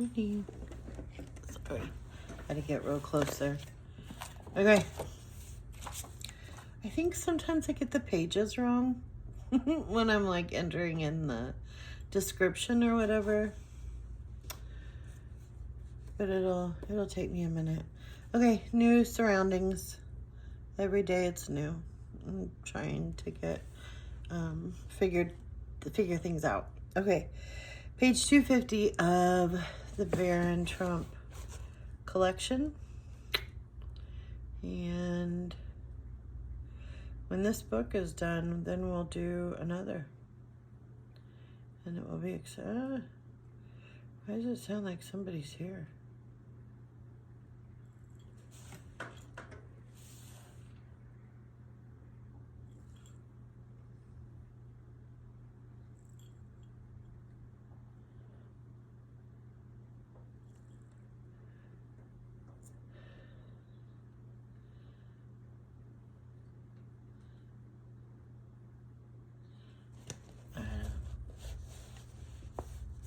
morning. Sorry, had to get real close there. Okay. I think sometimes I get the pages wrong when I'm like entering in the description or whatever. But it'll take me a minute. Okay, new surroundings. Every day it's new. I'm trying to get figure things out. Okay, page 250 of the Baron Trump collection. And when this book is done, then we'll do another. And it will be exciting. Why does it sound like somebody's here?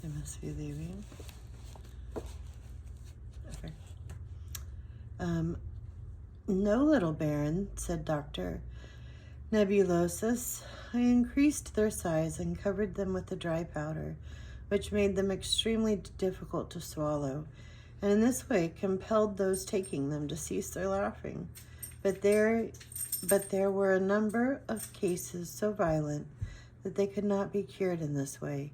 They must be leaving. Okay. No, little Baron, said Dr. Nebulosus. I increased their size and covered them with a dry powder, which made them extremely difficult to swallow, and in this way compelled those taking them to cease their laughing. But there were a number of cases so violent that they could not be cured in this way.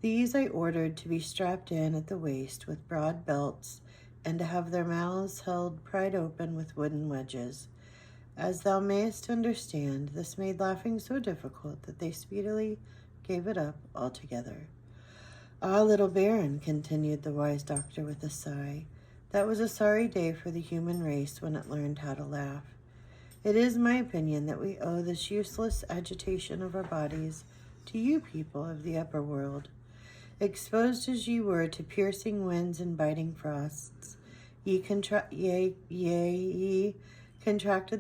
These I ordered to be strapped in at the waist with broad belts, and to have their mouths held pried open with wooden wedges. As thou mayest understand, this made laughing so difficult that they speedily gave it up altogether. Ah, little Baron, continued the wise doctor with a sigh, that was a sorry day for the human race when it learned how to laugh. It is my opinion that we owe this useless agitation of our bodies to you people of the upper world. Exposed as ye were to piercing winds and biting frosts, ye contracted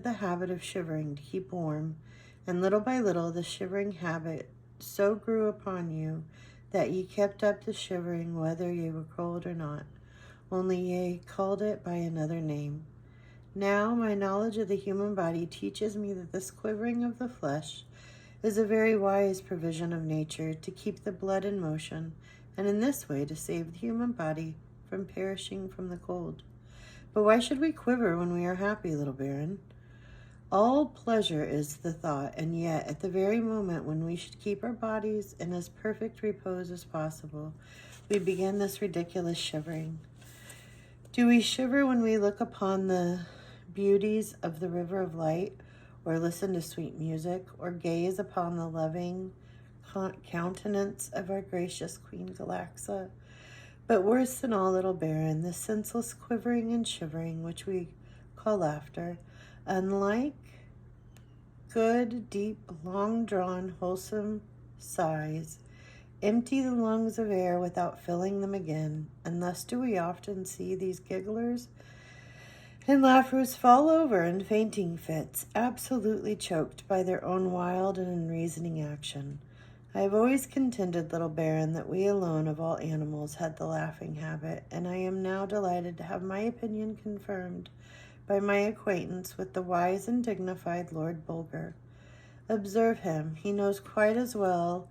the habit of shivering to keep warm, and little by little the shivering habit so grew upon you that ye kept up the shivering whether ye were cold or not, only ye called it by another name. Now my knowledge of the human body teaches me that this quivering of the flesh is a very wise provision of nature to keep the blood in motion, and in this way to save the human body from perishing from the cold. But why should we quiver when we are happy, little Baron? All pleasure is the thought, and yet at the very moment when we should keep our bodies in as perfect repose as possible, we begin this ridiculous shivering. Do we shiver when we look upon the beauties of the river of light, or listen to sweet music, or gaze upon the loving countenance of our gracious Queen Galaxa? But worse than all, little Baron, the senseless quivering and shivering which we call laughter, unlike good, deep, long-drawn, wholesome sighs, empty the lungs of air without filling them again, and thus do we often see these gigglers and laughers fall over in fainting fits, absolutely choked by their own wild and unreasoning action. I have always contended, little Baron, that we alone of all animals had the laughing habit, and I am now delighted to have my opinion confirmed by my acquaintance with the wise and dignified Lord Bulger. Observe him. He knows quite as well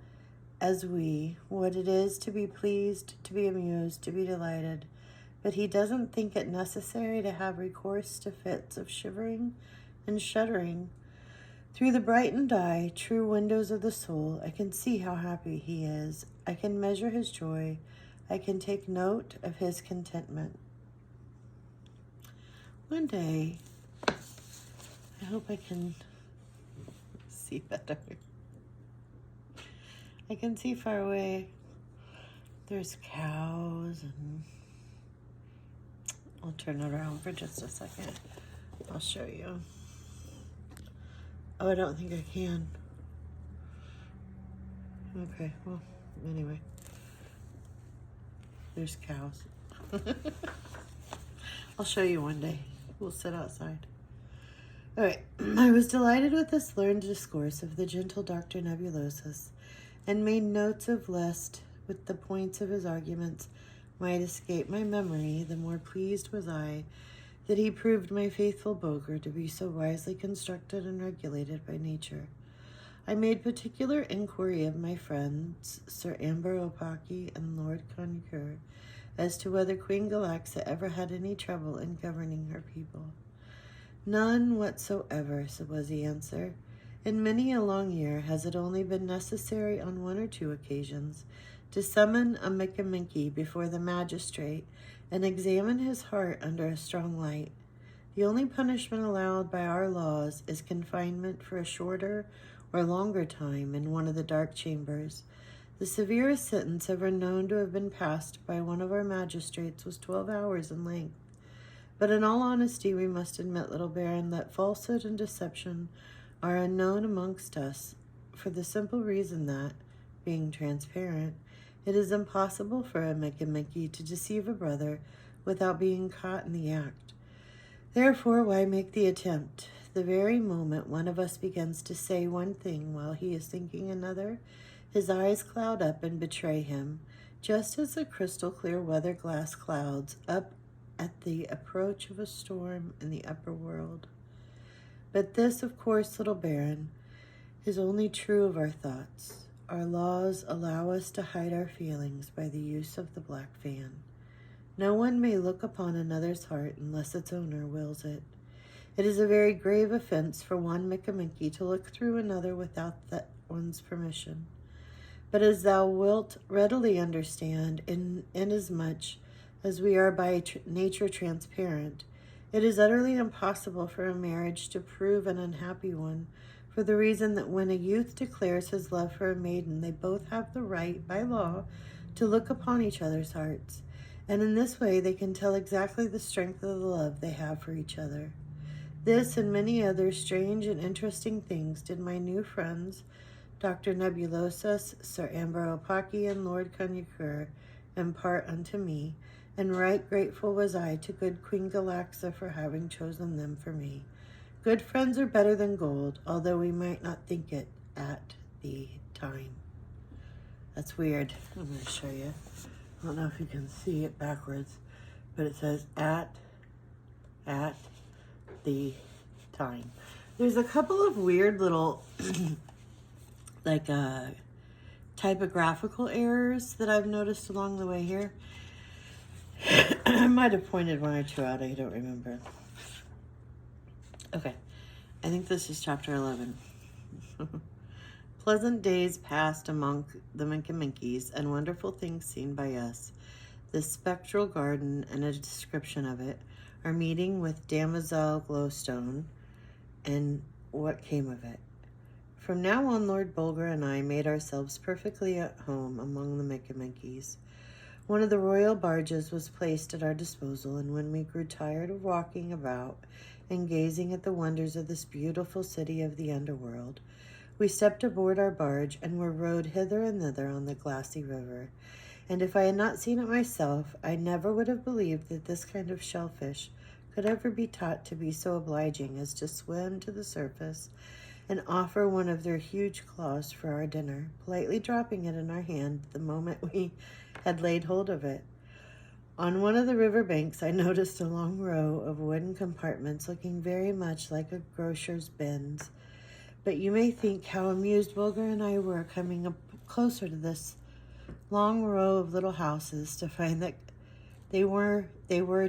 as we what it is to be pleased, to be amused, to be delighted, but he doesn't think it necessary to have recourse to fits of shivering and shuddering. Through the brightened eye, true windows of the soul, I can see how happy he is. I can measure his joy. I can take note of his contentment. One day, I hope I can see better. I can see far away. There's cows, and I'll turn it around for just a second. I'll show you. Oh, I don't think I can. Okay, well, anyway. There's cows. I'll show you one day. We'll sit outside. All right. I was delighted with this learned discourse of the gentle Dr. Nebulosus, and made notes of lest, with the points of his arguments, might escape my memory, the more pleased was I that he proved my faithful Boger to be so wisely constructed and regulated by nature. I made particular inquiry of my friends, Sir Amber Opaki and Lord Conquer, as to whether Queen Galaxa ever had any trouble in governing her people. None whatsoever, was the answer. In many a long year has it only been necessary on 1 or 2 occasions to summon a Mickey before the magistrate and examine his heart under a strong light. The only punishment allowed by our laws is confinement for a shorter or longer time in one of the dark chambers. The severest sentence ever known to have been passed by one of our magistrates was 12 hours in length. But in all honesty, we must admit, little Baron, that falsehood and deception are unknown amongst us, for the simple reason that, being transparent, it is impossible for a Mickey to deceive a brother without being caught in the act. Therefore, why make the attempt? The very moment one of us begins to say one thing while he is thinking another, his eyes cloud up and betray him, just as the crystal-clear weather glass clouds up at the approach of a storm in the upper world. But this, of course, little Baron, is only true of our thoughts. Our laws allow us to hide our feelings by the use of the black fan. No one may look upon another's heart unless its owner wills it. It is a very grave offense for one Mickey to look through another without that one's permission. But as thou wilt readily understand, inasmuch as we are by nature transparent, it is utterly impossible for a marriage to prove an unhappy one, for the reason that when a youth declares his love for a maiden, they both have the right, by law, to look upon each other's hearts, and in this way they can tell exactly the strength of the love they have for each other. This and many other strange and interesting things did my new friends, Dr. Nebulosas, Sir Amber Opaki, and Lord Conquer, impart unto me, and right grateful was I to good Queen Galaxa for having chosen them for me. Good friends are better than gold, although we might not think it at the time. That's weird. I'm going to show you. I don't know if you can see it backwards, but it says at the time. There's a couple of weird little typographical errors that I've noticed along the way here. I might have pointed 1 or 2 out, I don't remember. Okay, I think this is chapter 11. Pleasant days passed among the Minkies, and wonderful things seen by us. This spectral garden and a description of it, our meeting with Damosel Glowstone, and what came of it. From now on, Lord Bulger and I made ourselves perfectly at home among the Minkies. One of the royal barges was placed at our disposal, and when we grew tired of walking about and gazing at the wonders of this beautiful city of the underworld, we stepped aboard our barge and were rowed hither and thither on the glassy river. And if I had not seen it myself, I never would have believed that this kind of shellfish could ever be taught to be so obliging as to swim to the surface and offer one of their huge claws for our dinner, politely dropping it in our hand the moment we had laid hold of it. On one of the river banks, I noticed a long row of wooden compartments looking very much like a grocer's bins. But you may think how amused Bulger and I were coming up closer to this long row of little houses to find that they were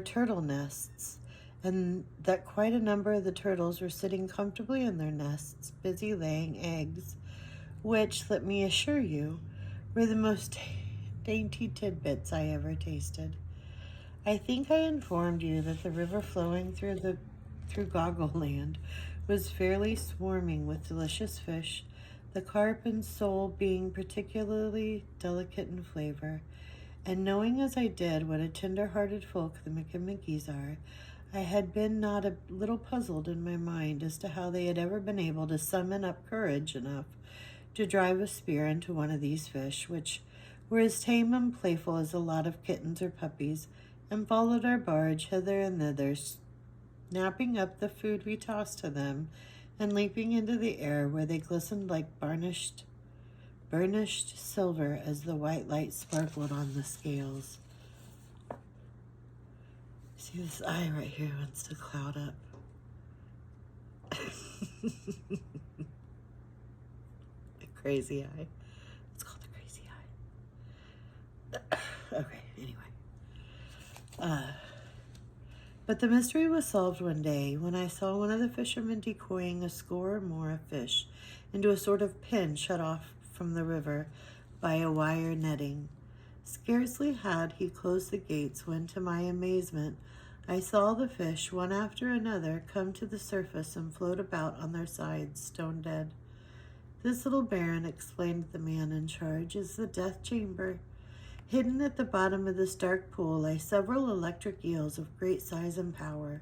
turtle nests, and that quite a number of the turtles were sitting comfortably in their nests, busy laying eggs, which, let me assure you, were the most dainty tidbits I ever tasted. I think I informed you that the river flowing through Goggle Land was fairly swarming with delicious fish, the carp and sole being particularly delicate in flavor. And knowing as I did what a tender-hearted folk the Minkies are, I had been not a little puzzled in my mind as to how they had ever been able to summon up courage enough to drive a spear into one of these fish, which were as tame and playful as a lot of kittens or puppies, and followed our barge hither and thither, snapping up the food we tossed to them, and leaping into the air where they glistened like burnished silver as the white light sparkled on the scales. See this eye right here wants to cloud up. The crazy eye. It's called the crazy eye. Okay, anyway. But the mystery was solved one day when I saw one of the fishermen decoying a score or more of fish into a sort of pen shut off from the river by a wire netting. Scarcely had he closed the gates when, to my amazement, I saw the fish, one after another, come to the surface and float about on their sides, stone dead. This little baron, explained the man in charge, is the death chamber. Hidden at the bottom of this dark pool lay several electric eels of great size and power,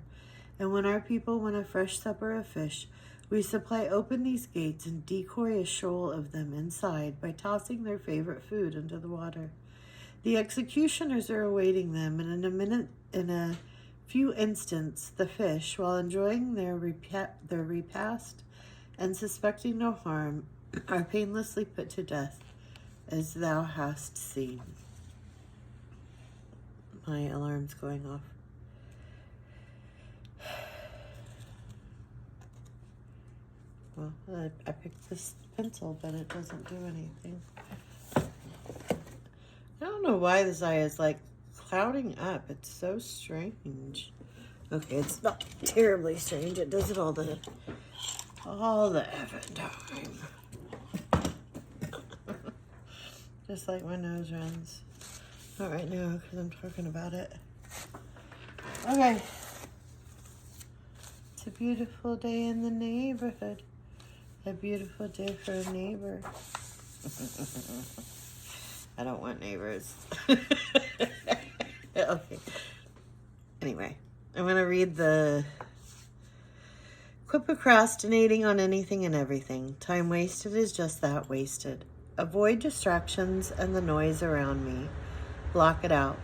and when our people want a fresh supper of fish, we supply open these gates and decoy a shoal of them inside by tossing their favorite food into the water. The executioners are awaiting them, and in a few instants, the fish, while enjoying their repast and suspecting no harm, are painlessly put to death, as thou hast seen. My alarm's going off. Well, I picked this pencil, but it doesn't do anything. I don't know why this eye is like clouding up. It's so strange. Okay, it's not terribly strange. It does it all the effing time. Just like my nose runs. Not right now, because I'm talking about it. Okay. It's a beautiful day in the neighborhood. A beautiful day for a neighbor. I don't want neighbors. Okay. Anyway, I'm going to read the... Quit procrastinating on anything and everything. Time wasted is just that, wasted. Avoid distractions and the noise around me. Block it out.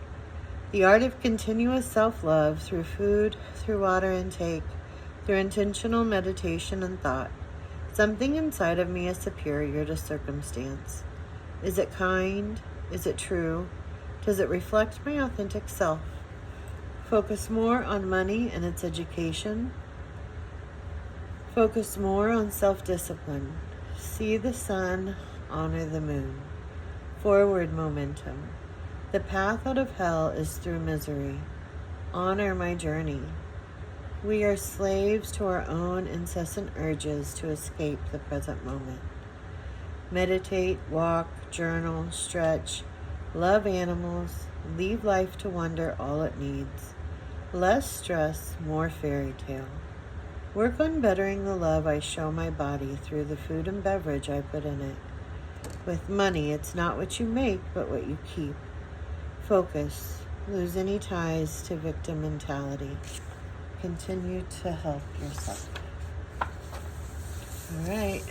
The art of continuous self-love through food, through water intake, through intentional meditation and thought. Something inside of me is superior to circumstance. Is it kind? Is it true? Does it reflect my authentic self? Focus more on money and its education. Focus more on self-discipline. See the sun, honor the moon. Forward momentum. The path out of hell is through misery. Honor my journey. We are slaves to our own incessant urges to escape the present moment. Meditate, walk, journal, stretch, love animals, leave life to wonder all it needs. Less stress, more fairy tale. Work on bettering the love I show my body through the food and beverage I put in it. With money, it's not what you make, but what you keep. Focus. Lose any ties to victim mentality. Continue to help yourself. All right.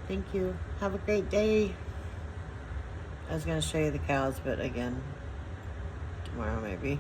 Thank you. Have a great day. I was going to show you the cows, but again, tomorrow maybe.